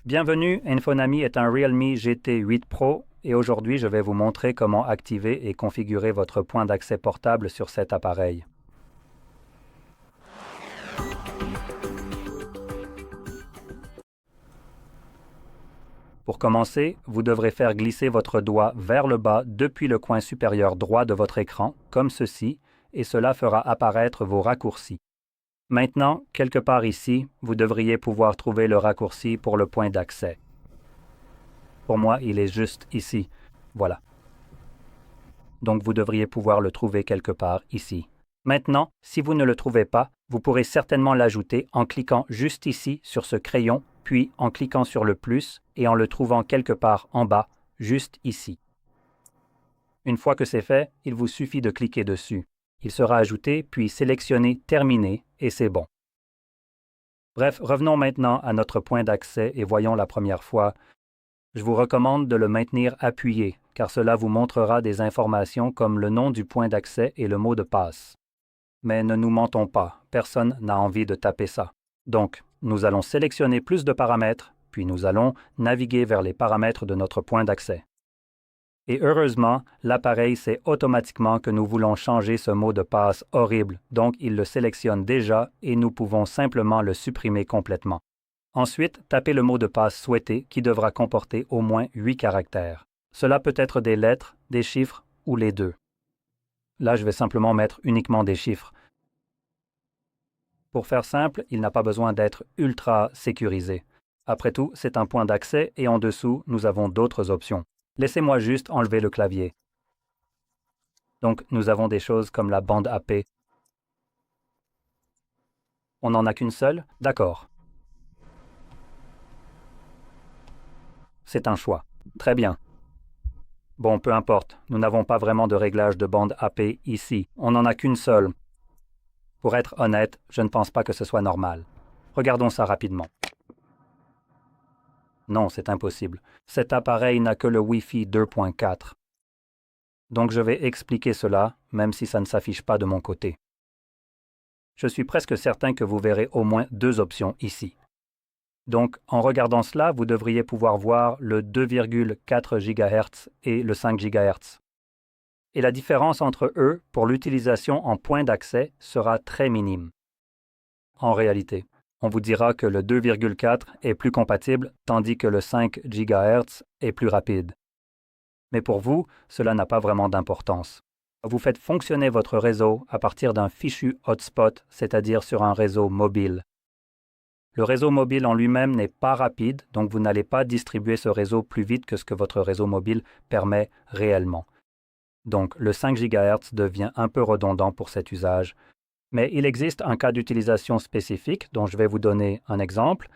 Bienvenue, Infonami est un Realme GT 8 Pro et aujourd'hui je vais vous montrer comment activer et configurer votre point d'accès portable sur cet appareil. Pour commencer, vous devrez faire glisser votre doigt vers le bas depuis le coin supérieur droit de votre écran, comme ceci, et cela fera apparaître vos raccourcis. Maintenant, quelque part ici, vous devriez pouvoir trouver le raccourci pour le point d'accès. Pour moi, il est juste ici. Voilà. Donc vous devriez pouvoir le trouver quelque part ici. Maintenant, si vous ne le trouvez pas, vous pourrez certainement l'ajouter en cliquant juste ici sur ce crayon, puis en cliquant sur le plus et en le trouvant quelque part en bas, juste ici. Une fois que c'est fait, il vous suffit de cliquer dessus. Il sera ajouté, puis sélectionné « Terminé » et c'est bon. Bref, revenons maintenant à notre point d'accès et voyons la première fois. Je vous recommande de le maintenir appuyé, car cela vous montrera des informations comme le nom du point d'accès et le mot de passe. Mais ne nous mentons pas, personne n'a envie de taper ça. Donc, nous allons sélectionner plus de paramètres, puis nous allons naviguer vers les paramètres de notre point d'accès. Et heureusement, l'appareil sait automatiquement que nous voulons changer ce mot de passe horrible, donc il le sélectionne déjà et nous pouvons simplement le supprimer complètement. Ensuite, tapez le mot de passe souhaité qui devra comporter au moins 8 caractères. Cela peut être des lettres, des chiffres ou les deux. Là, je vais simplement mettre uniquement des chiffres. Pour faire simple, il n'a pas besoin d'être ultra sécurisé. Après tout, c'est un point d'accès et en dessous, nous avons d'autres options. Laissez-moi juste enlever le clavier. Donc, nous avons des choses comme la bande AP. On n'en a qu'une seule? D'accord. C'est un choix. Très bien. Bon, peu importe, nous n'avons pas vraiment de réglage de bande AP ici. On n'en a qu'une seule. Pour être honnête, je ne pense pas que ce soit normal. Regardons ça rapidement. Non, c'est impossible. Cet appareil n'a que le Wi-Fi 2.4. Donc je vais expliquer cela, même si ça ne s'affiche pas de mon côté. Je suis presque certain que vous verrez au moins deux options ici. Donc, en regardant cela, vous devriez pouvoir voir le 2,4 GHz et le 5 GHz. Et la différence entre eux, pour l'utilisation en point d'accès, sera très minime. En réalité, on vous dira que le 2,4 est plus compatible, tandis que le 5 GHz est plus rapide. Mais pour vous, cela n'a pas vraiment d'importance. Vous faites fonctionner votre réseau à partir d'un fichu hotspot, c'est-à-dire sur un réseau mobile. Le réseau mobile en lui-même n'est pas rapide, donc vous n'allez pas distribuer ce réseau plus vite que ce que votre réseau mobile permet réellement. Donc le 5 GHz devient un peu redondant pour cet usage. Mais il existe un cas d'utilisation spécifique dont je vais vous donner un exemple.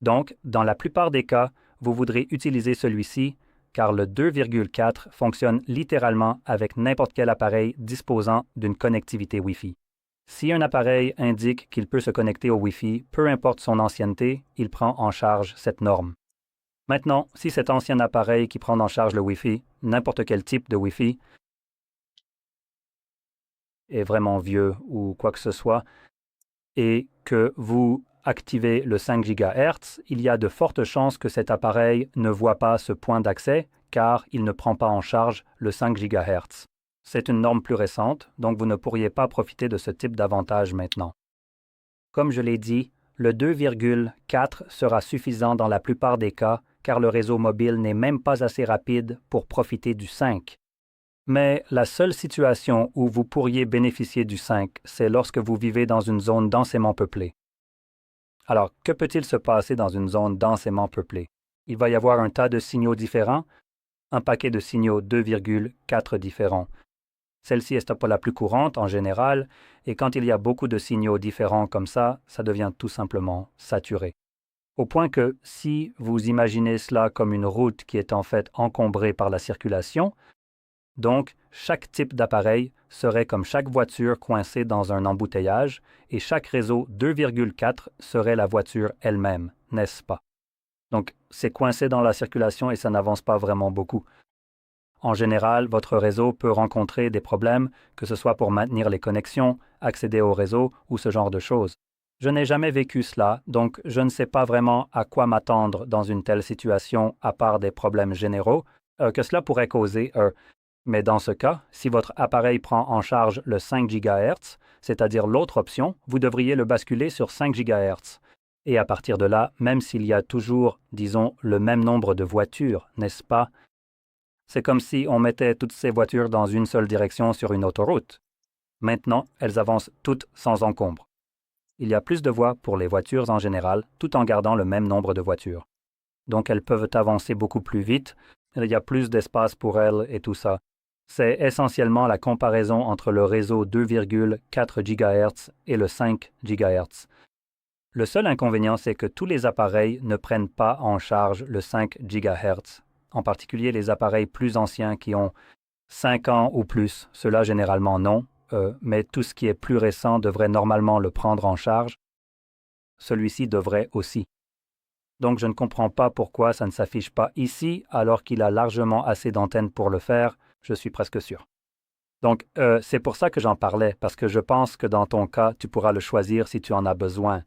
Donc, dans la plupart des cas, vous voudrez utiliser celui-ci car le 2,4 fonctionne littéralement avec n'importe quel appareil disposant d'une connectivité Wi-Fi. Si un appareil indique qu'il peut se connecter au Wi-Fi, peu importe son ancienneté, il prend en charge cette norme. Maintenant, si cet ancien appareil qui prend en charge le Wi-Fi, n'importe quel type de Wi-Fi, est vraiment vieux ou quoi que ce soit, et que vous activez le 5 GHz, il y a de fortes chances que cet appareil ne voit pas ce point d'accès car il ne prend pas en charge le 5 GHz. C'est une norme plus récente, donc vous ne pourriez pas profiter de ce type d'avantage maintenant. Comme je l'ai dit, le 2,4 sera suffisant dans la plupart des cas car le réseau mobile n'est même pas assez rapide pour profiter du 5. Mais la seule situation où vous pourriez bénéficier du 5, c'est lorsque vous vivez dans une zone densément peuplée. Alors, que peut-il se passer dans une zone densément peuplée? Il va y avoir un tas de signaux différents, un paquet de signaux 2,4 différents. Celle-ci est pas la plus courante en général, et quand il y a beaucoup de signaux différents comme ça devient tout simplement saturé. Au point que, si vous imaginez cela comme une route qui est en fait encombrée par la circulation, donc chaque type d'appareil serait comme chaque voiture coincée dans un embouteillage, et chaque réseau 2,4 serait la voiture elle-même, n'est-ce pas? Donc c'est coincé dans la circulation et ça n'avance pas vraiment beaucoup. En général, votre réseau peut rencontrer des problèmes, que ce soit pour maintenir les connexions, accéder au réseau ou ce genre de choses. Je n'ai jamais vécu cela, donc je ne sais pas vraiment à quoi m'attendre dans une telle situation, à part des problèmes généraux que cela pourrait causer. Mais dans ce cas, si votre appareil prend en charge le 5 GHz, c'est-à-dire l'autre option, vous devriez le basculer sur 5 GHz. Et à partir de là, même s'il y a toujours, disons, le même nombre de voitures, n'est-ce pas? C'est comme si on mettait toutes ces voitures dans une seule direction sur une autoroute. Maintenant, elles avancent toutes sans encombre. Il y a plus de voies pour les voitures en général, tout en gardant le même nombre de voitures. Donc elles peuvent avancer beaucoup plus vite, il y a plus d'espace pour elles et tout ça. C'est essentiellement la comparaison entre le réseau 2,4 GHz et le 5 GHz. Le seul inconvénient, c'est que tous les appareils ne prennent pas en charge le 5 GHz, en particulier les appareils plus anciens qui ont 5 ans ou plus, ceux-là généralement non, mais tout ce qui est plus récent devrait normalement le prendre en charge. Celui-ci devrait aussi. Donc je ne comprends pas pourquoi ça ne s'affiche pas ici alors qu'il a largement assez d'antennes pour le faire, je suis presque sûr. Donc c'est pour ça que j'en parlais, parce que je pense que dans ton cas, tu pourras le choisir si tu en as besoin.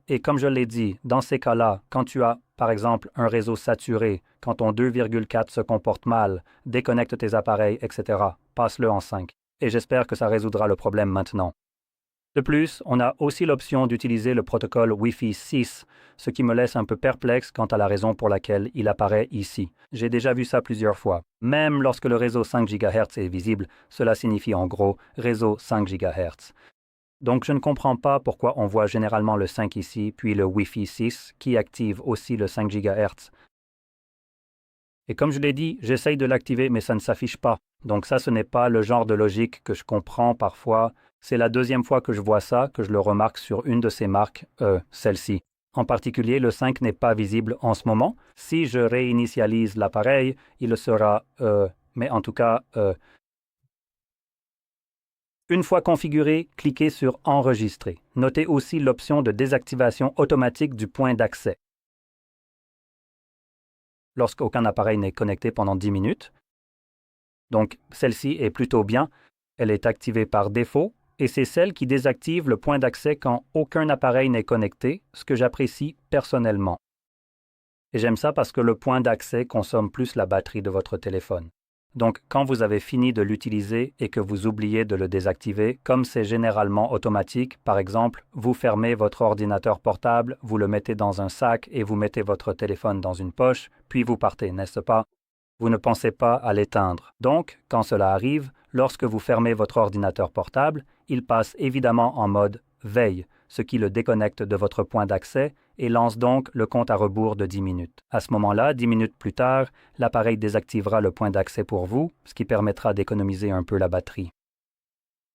Et comme je l'ai dit, dans ces cas-là, quand tu as, par exemple, un réseau saturé, quand ton 2,4 se comporte mal, déconnecte tes appareils, etc., passe-le en 5. Et j'espère que ça résoudra le problème maintenant. De plus, on a aussi l'option d'utiliser le protocole Wi-Fi 6, ce qui me laisse un peu perplexe quant à la raison pour laquelle il apparaît ici. J'ai déjà vu ça plusieurs fois. Même lorsque le réseau 5 GHz est visible, cela signifie en gros réseau 5 GHz. Donc je ne comprends pas pourquoi on voit généralement le 5 ici, puis le Wi-Fi 6 qui active aussi le 5 GHz. Et comme je l'ai dit, j'essaye de l'activer, mais ça ne s'affiche pas. Donc ça, ce n'est pas le genre de logique que je comprends parfois. C'est la deuxième fois que je vois ça, que je le remarque sur une de ces marques, celle-ci. En particulier, le 5 n'est pas visible en ce moment. Si je réinitialise l'appareil, il le sera, mais en tout cas, une fois configuré, cliquez sur Enregistrer. Notez aussi l'option de désactivation automatique du point d'accès. Lorsqu'aucun appareil n'est connecté pendant 10 minutes. Donc, celle-ci est plutôt bien. Elle est activée par défaut et c'est celle qui désactive le point d'accès quand aucun appareil n'est connecté, ce que j'apprécie personnellement. Et j'aime ça parce que le point d'accès consomme plus la batterie de votre téléphone. Donc, quand vous avez fini de l'utiliser et que vous oubliez de le désactiver, comme c'est généralement automatique, par exemple, vous fermez votre ordinateur portable, vous le mettez dans un sac et vous mettez votre téléphone dans une poche, puis vous partez, n'est-ce pas? Vous ne pensez pas à l'éteindre. Donc, quand cela arrive, lorsque vous fermez votre ordinateur portable, il passe évidemment en mode veille, ce qui le déconnecte de votre point d'accès et lance donc le compte à rebours de 10 minutes. À ce moment-là, 10 minutes plus tard, l'appareil désactivera le point d'accès pour vous, ce qui permettra d'économiser un peu la batterie.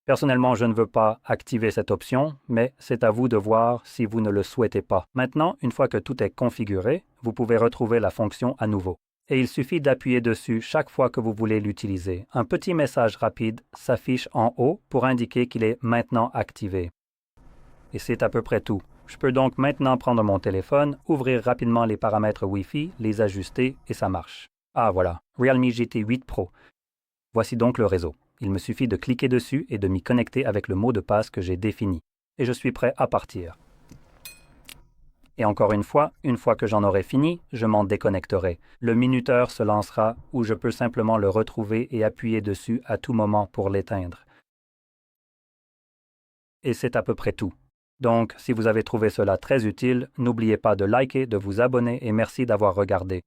Personnellement, je ne veux pas activer cette option, mais c'est à vous de voir si vous ne le souhaitez pas. Maintenant, une fois que tout est configuré, vous pouvez retrouver la fonction à nouveau. Et il suffit d'appuyer dessus chaque fois que vous voulez l'utiliser. Un petit message rapide s'affiche en haut pour indiquer qu'il est maintenant activé. Et c'est à peu près tout. Je peux donc maintenant prendre mon téléphone, ouvrir rapidement les paramètres Wi-Fi, les ajuster et ça marche. Ah voilà, Realme GT 8 Pro. Voici donc le réseau. Il me suffit de cliquer dessus et de m'y connecter avec le mot de passe que j'ai défini. Et je suis prêt à partir. Et encore une fois que j'en aurai fini, je m'en déconnecterai. Le minuteur se lancera ou je peux simplement le retrouver et appuyer dessus à tout moment pour l'éteindre. Et c'est à peu près tout. Donc, si vous avez trouvé cela très utile, n'oubliez pas de liker, de vous abonner et merci d'avoir regardé.